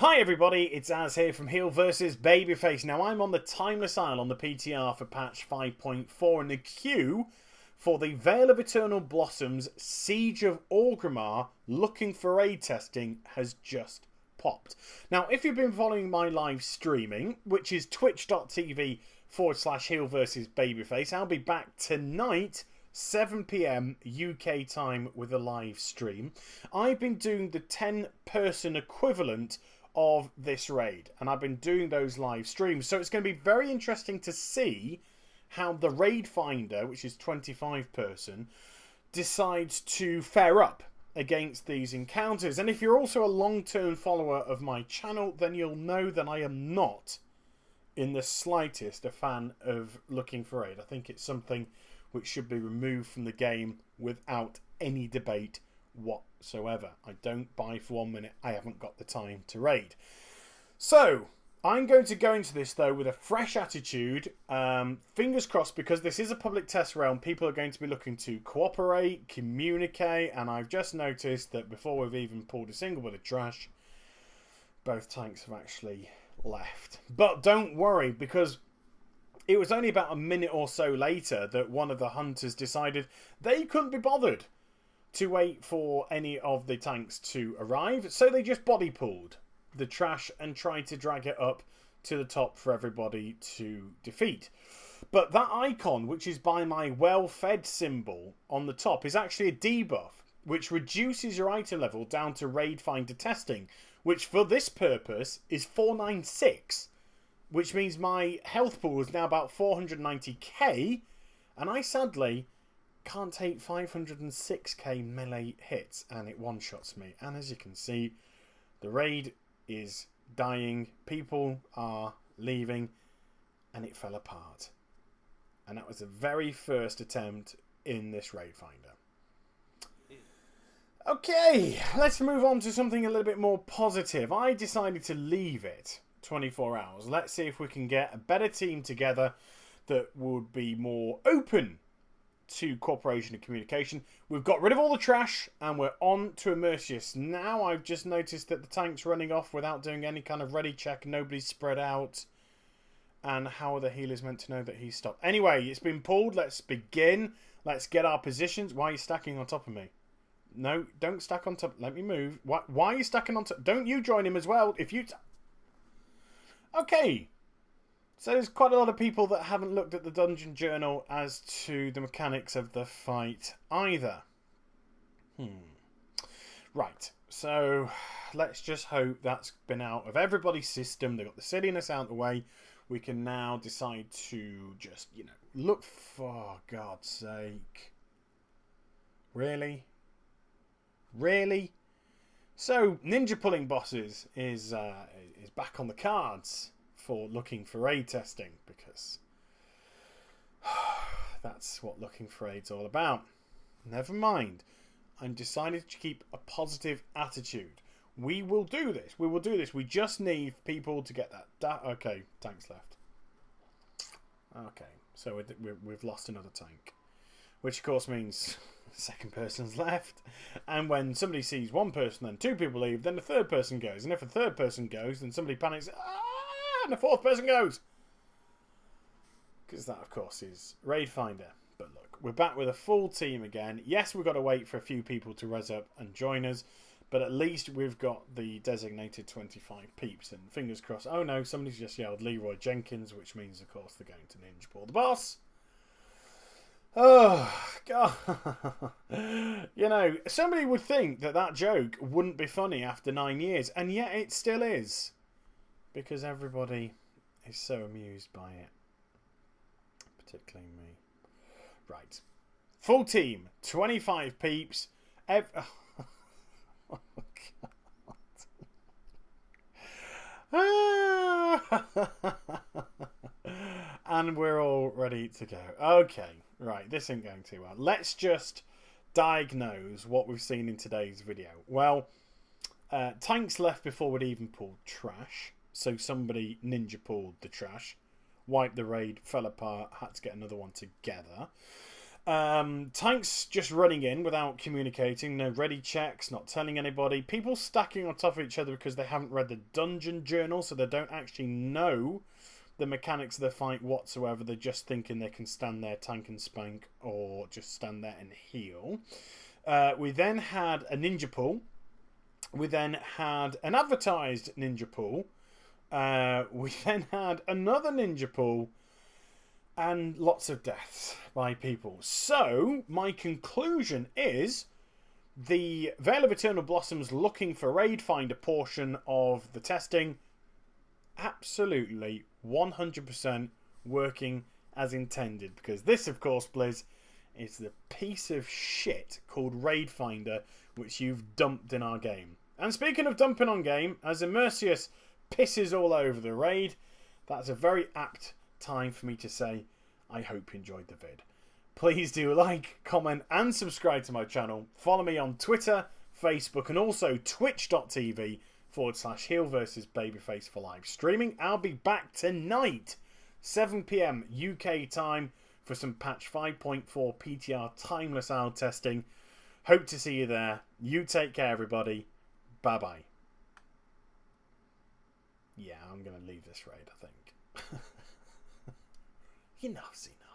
Hi everybody, it's Az here from Heel vs Babyface. Now I'm on the Timeless Isle on the PTR for patch 5.4 in the queue for the Veil of Eternal Blossoms Siege of Orgrimmar looking for raid testing has just popped. Now if you've been following my live streaming, which is twitch.tv/Heel vs Babyface, I'll be back tonight 7 PM UK time with a live stream. I've been doing the 10-person equivalent of this raid, and I've been doing those live streams, so it's going to be very interesting to see how the raid finder, which is 25-person, decides to fare up against these encounters. And if you're also a long-term follower of my channel, then you'll know that I am not in the slightest a fan of looking for raid. I think it's something which should be removed from the game without any debate whatsoever. I don't buy for 1 minute. I haven't got the time to raid. So I'm going to go into this though with a fresh attitude. Fingers crossed, because this is a public test realm. People are going to be looking to cooperate, communicate, and I've just noticed that before we've even pulled a single bit of trash, both tanks have actually left. But don't worry, because it was only about a minute or so later that one of the hunters decided they couldn't be bothered to wait for any of the tanks to arrive, so they just body pulled the trash and tried to drag it up to the top for everybody to defeat. But that icon, which is by my well-fed symbol on the top, is actually a debuff, which reduces your item level down to raid finder testing, which for this purpose is 496, which means my health pool is now about 490k, and I sadly can't take 506k melee hits, and it one-shots me. And as you can see, the raid is dying, people are leaving, and it fell apart. And that was the very first attempt in this raid finder. Okay, let's move on to something a little bit more positive. I decided to leave it 24 hours. Let's see if we can get a better team together that would be more open to cooperation and communication. We've got rid of all the trash and we're on to Immersius. Now I've just noticed that the tank's running off without doing any kind of ready check. Nobody's spread out. And how are the healers meant to know that he's stopped? Anyway, it's been pulled. Let's begin. Let's get our positions. Why are you stacking on top of me? No, don't stack on top. Let me move. Why are you stacking on top? Don't you join him as well? If you... Okay. So there's quite a lot of people that haven't looked at the dungeon journal as to the mechanics of the fight either. Right, so let's just hope that's been out of everybody's system. They've got the silliness out of the way. We can now decide to just, you know, look for God's sake. Really? Really? So ninja pulling bosses is back on the cards for looking for raid testing, because that's what looking for raid's all about. Never mind. I'm decided to keep a positive attitude. We will do this. We will do this. We just need people to get that. Okay, tanks left. Okay, so we've lost another tank, which of course means the second person's left. And when somebody sees one person, then two people leave, then the third person goes. And if a third person goes, then somebody panics. And the fourth person goes. Because that, of course, is Raid Finder. But look, we're back with a full team again. Yes, we've got to wait for a few people to res up and join us. But at least we've got the designated 25 peeps. And fingers crossed. Oh no, somebody's just yelled Leroy Jenkins, which means, of course, they're going to ninja pull the boss. Oh, God. You know, somebody would think that that joke wouldn't be funny after 9 years. And yet it still is. Because everybody is so amused by it. Particularly me. Right. Full team. 25 peeps. Oh, God. And we're all ready to go. Okay. Right. This ain't going too well. Let's just diagnose what we've seen in today's video. Well, tanks left before we'd even pulled trash. So somebody ninja pulled the trash, wiped the raid, fell apart, had to get another one together. Tanks just running in without communicating, no ready checks, not telling anybody. People stacking on top of each other because they haven't read the dungeon journal, so they don't actually know the mechanics of the fight whatsoever. They're just thinking they can stand there, tank and spank, or just stand there and heal. We then had a ninja pool. We then had an advertised ninja pool. We then had another ninja pool. And lots of deaths by people. So, my conclusion is the Veil of Eternal Blossoms looking for raid finder portion of the testing absolutely 100% working as intended. Because this, of course, Blizz, is the piece of shit called raid finder which you've dumped in our game. And speaking of dumping on game, as Immersius pisses all over the raid, that's a very apt time for me to say I hope you enjoyed the vid. Please do like, comment and subscribe to my channel. Follow me on Twitter, Facebook and also twitch.tv/heel versus babyface for live streaming. I'll be back tonight 7 PM UK time for some patch 5.4 PTR timeless owl testing. Hope to see you there. You take care everybody. Bye bye. Yeah, I'm going to leave this raid, I think. Enough's enough.